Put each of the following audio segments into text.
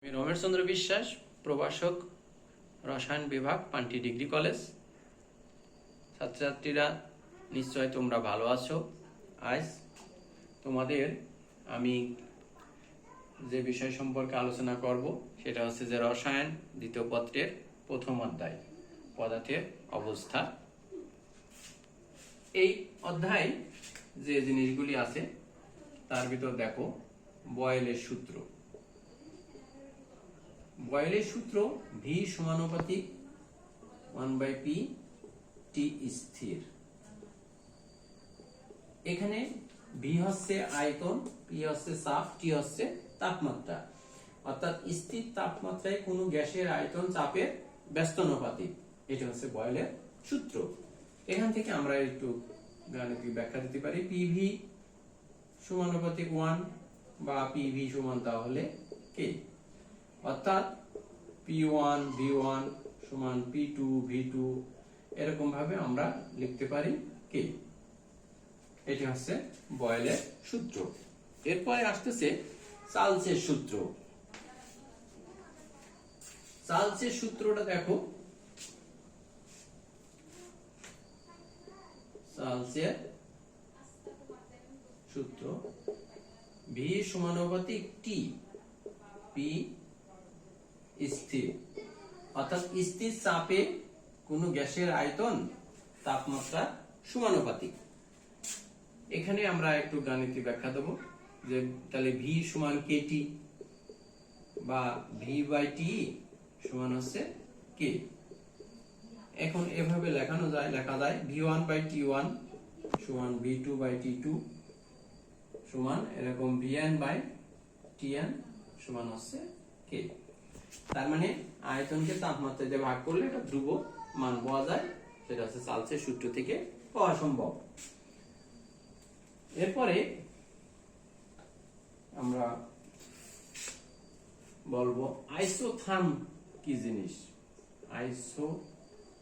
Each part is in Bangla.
আমি রমেশ চন্দ্র বিশ্বাস, প্রভাষক, রসায়ন বিভাগ, পান্টি ডিগ্রি কলেজ। ছাত্রছাত্রীরা নিশ্চয় তোমরা ভালো আছো। আজ তোমাদের আমি যে বিষয় সম্পর্কে আলোচনা করব সেটা হচ্ছে যে রসায়ন দ্বিতীয় পত্রের প্রথম অধ্যায়, পদার্থের অবস্থা। এই অধ্যায় যে জিনিসগুলি আছে তার ভিতর দেখো বয়েলের সূত্র। বয়েলের সূত্র ভি সমানুপাতিক 1/p টি স্থির। এখানে ভি হচ্ছে আয়তন, পি হচ্ছে চাপ, টি হচ্ছে তাপমাত্রা। অর্থাৎ স্থির তাপমাত্রায় কোনো গ্যাসের আয়তন চাপের ব্যস্তানুপাতিক। এটা হচ্ছে বয়েলের সূত্র। এখান থেকে আমরা একটু গাণিতিক ব্যাখ্যা দিতে পারি। পিভি সমানুপাতিক 1 বা পিভি সমান তাহলে কে। অর্থাৎ P1 V1 সমান P2 V2 এরকম ভাবে আমরা লিখতে পারি কে। এটি হচ্ছে বয়েলের সূত্র। এরপরে আসতেছে চার্লসের সূত্র। চার্লসের সূত্রটা দেখো। চার্লসের সূত্র V সমানুপাতিক T, P স্থির। অর্থাৎ স্থির চাপে কোন গ্যাসের আয়তন তাপমাত্রা সমানুপাতিক। এখানে আমরা একটু গাণিতিক ব্যাখ্যা দেব যে তাহলে ভি সমান কেটি বা ভি বাই টি সমান হচ্ছে কে। এখন এভাবে লেখা যায় ভি1 বাই টি1 সমান ভি2 বাই টি2 সমান এরকম ভিএন বাই টিএন সমান হচ্ছে কে। তার মানে আয়তনকে তাপমাত্রা দিয়ে ভাগ করলে একটা ধ্রুব মান পাওয়া যায়, সেটা হচ্ছে চার্লসের সূত্র থেকে পাওয়া সম্ভব। এরপরে আমরা বলবো আইসোথার্ম কি জিনিস। আইসোথার্ম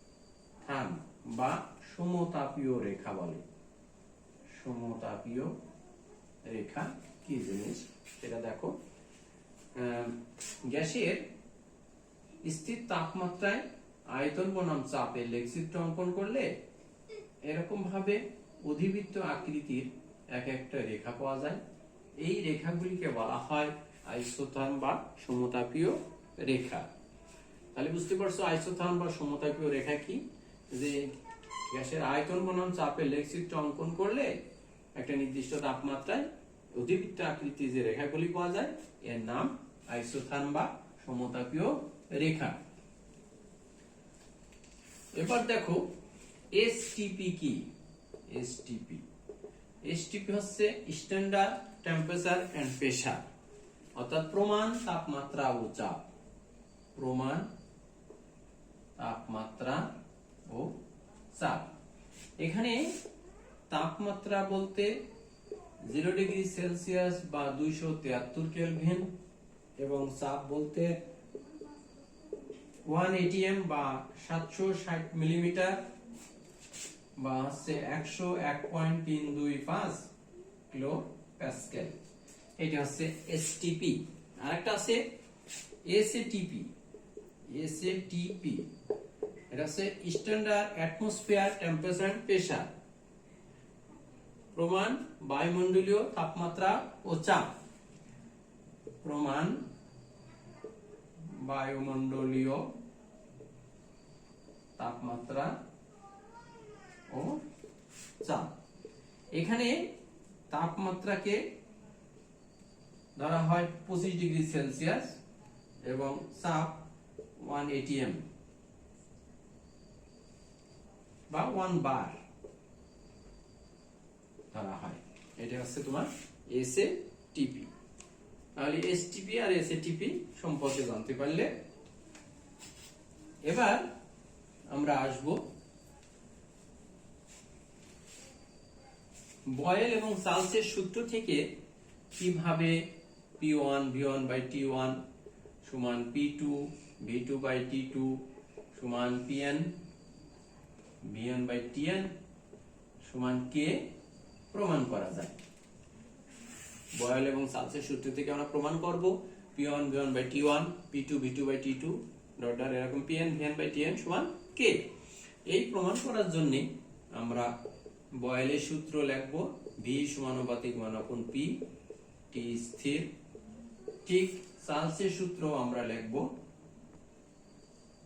বা সমতাপীয় রেখা বলে। সমতাপীয় রেখা কি জিনিস সেটা দেখো। গ্যাসের স্থির তাপমাত্রায় আয়তন বনাম চাপে লেখচিত্র অঙ্কন করলে এরকম ভাবে অধিবৃত্ত আকৃতির এক একটা রেখা পাওয়া যায়। এই রেখাগুলিকে বলা হয় আইসোথার্ম বা সমতাপীয় রেখা। তাহলে বুঝতে পারছো আইসোথার্ম বা সমতাপীয় রেখা কি, যে গ্যাসের আয়তন বনাম চাপে লেখচিত্র অঙ্কন করলে একটা নির্দিষ্ট তাপমাত্রায় অধিবৃত্ত আকৃতির যে রেখাগুলি পাওয়া যায় এর নাম আইসোথার্ম বা সমতাপীয় রেখা। এবার দেখো এসটিপি কি। এসটিপি হচ্ছে স্ট্যান্ডার্ড টেম্পারেচার এন্ড প্রেসার, অর্থাৎ প্রমাণ তাপমাত্রা ও চাপ। প্রমাণ তাপমাত্রা ও চাপ। এখানে তাপমাত্রা বলতে 0 ডিগ্রি সেলসিয়াস বা 273 কেলভিন এবং চাপ বলতে 1 atm বা 760 মিলিমিটার বা হচ্ছে 101.325 কিলো প্যাসকেল। এটা হচ্ছে এসটিপি। আরেকটা আছে এসএটিপি। এটা হচ্ছে standard atmosphere temperature and pressure, প্রমাণ বায়ুমণ্ডলীয় তাপমাত্রা ও চাপ। প্রমাণ বায়ুমণ্ডলীয় তাপমাত্রা ও চাপ। এখানে তাপমাত্রাকে ধরা হয় 25 ডিগ্রি সেলসিয়াস এবং চাপ 1 atm বা 1 বার ধরা হয়। এটা হচ্ছে তোমার এসএটিপি। তাহলে এসটিপি আর এসএটিপি সম্পর্কে জানতে পারলে এবার আমরা আসব বয়েল এবং চার্লসের সূত্র থেকে কিভাবে P1 V1 বাই T1 সমান P2 V2 বাই T2 সমান PN VN বাই TN সমান K প্রমাণ করা যায়। বয়েল এবং চার্লসের সূত্র থেকে আমরা প্রমাণ করব P1 V1 by T1, P2 V2 by T2 dot dot এরকম Pn Vn by Tn সমান K। এই প্রমাণ করার জন্য আমরা বয়েলের সূত্র লিখব V সমানুপাতিক 1/P, T স্থির। ঠিক চার্লসের সূত্র আমরা লিখব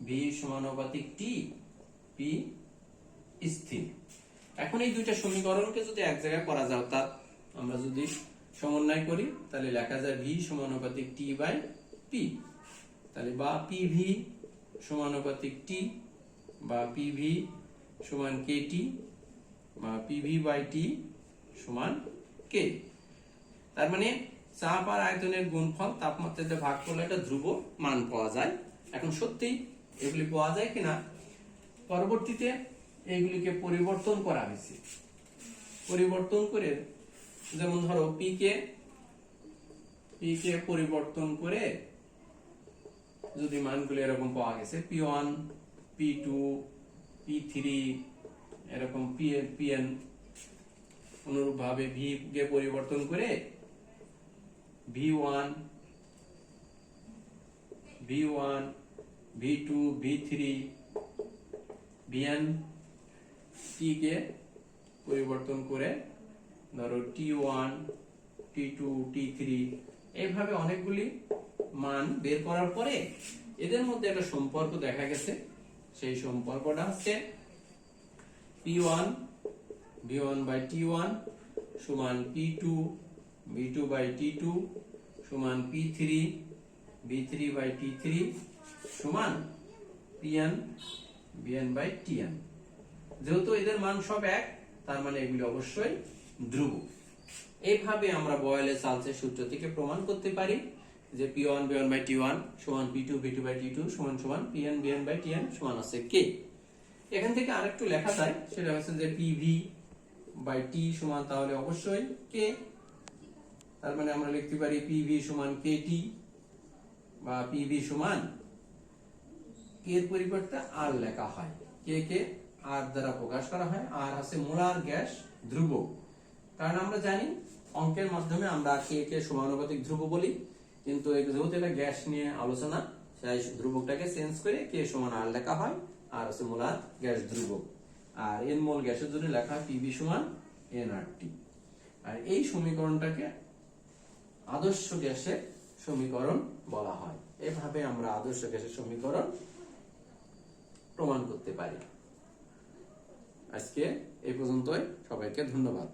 V সমানুপাতিক T, P স্থির। এখন এই দুইটা সমীকরণকে যদি এক জায়গায় করা যায়, অর্থাৎ আমরা যদি সমন্বয় করি তাহলে লেখা যায় V সমানুপাতিক T বাই P, তাহলে বা PV সমানুপাতিক T বা PV সমান KT বা PV বাই T সমান K। তার মানে চাপ আর আয়তনের গুণফল তাপমাত্রাতে ভাগ করলে একটা ধ্রুব মান পাওয়া যায়। এখন সত্যি এগুলি পাওয়া যায় কিনা, পরবর্তীতে এইগুলিকে পরিবর্তন করা হয়েছে। পরিবর্তন করে যেমন ধরো P কে পরিবর্তন করে যদি মানগুলো এরকম পাওয়া গেছে P1, P2, P3 এরকম Pn, অনুরূপ ভাবে V কে পরিবর্তন করে V1, V2, V3, Vn, T কে পরিবর্তন করে ধরো T1, T2, T3 এইভাবে অনেকগুলি মান বের করার পরে এদের মধ্যে একটা সম্পর্ক দেখা গেছে। সেই সম্পর্কটা হচ্ছে P1 V1 by T1 সমান P2 V2 by T2 সমান P3 V3 by T3 সমান Pn Vn by Tn। যেহেতু এদের মান সব এক, তার মানে এগুলি অবশ্যই ধ্রুব। এইভাবে আমরা বয়েলের চার্লসের সূত্র থেকে প্রমাণ করতে পারি যে P1 V1 by T1 সমান P2 V2 by T2 সমান সমান Pn Vn by Tn সমান আছে K। এখান থেকে আরেকটু লেখা যায়, সেটা হচ্ছে যে PV by T সমান তাহলে অবশ্যই K। তার মানে আমরা লিখতে পারি PV সমান KT বা PV সমান K এর পরিবর্তে R লেখা হয়। K কে R দ্বারা প্রকাশ করা হয়। R আছে মোলার গ্যাস ধ্রুবক। কারণ আমরা জানি অঙ্কের মাধ্যমে আমরা K কে সমানুপাতিক ধ্রুব বলি, কিন্তু যেহেতু এটা গ্যাস নিয়ে আলোচনা, তাই ধ্রুবকটাকে চেঞ্জ করে K সমান R লেখা হয়। আর আছে মোলার গ্যাস ধ্রুবক। আর n মোল গ্যাসের জন্য লেখা হয় PV সমান nRT। আর এই সমীকরণটাকে আদর্শ গ্যাসের সমীকরণ বলা হয়। এভাবে আমরা আদর্শ গ্যাসের সমীকরণ প্রমাণ করতে পারি। আজকে এই পর্যন্তই, সবাইকে ধন্যবাদ।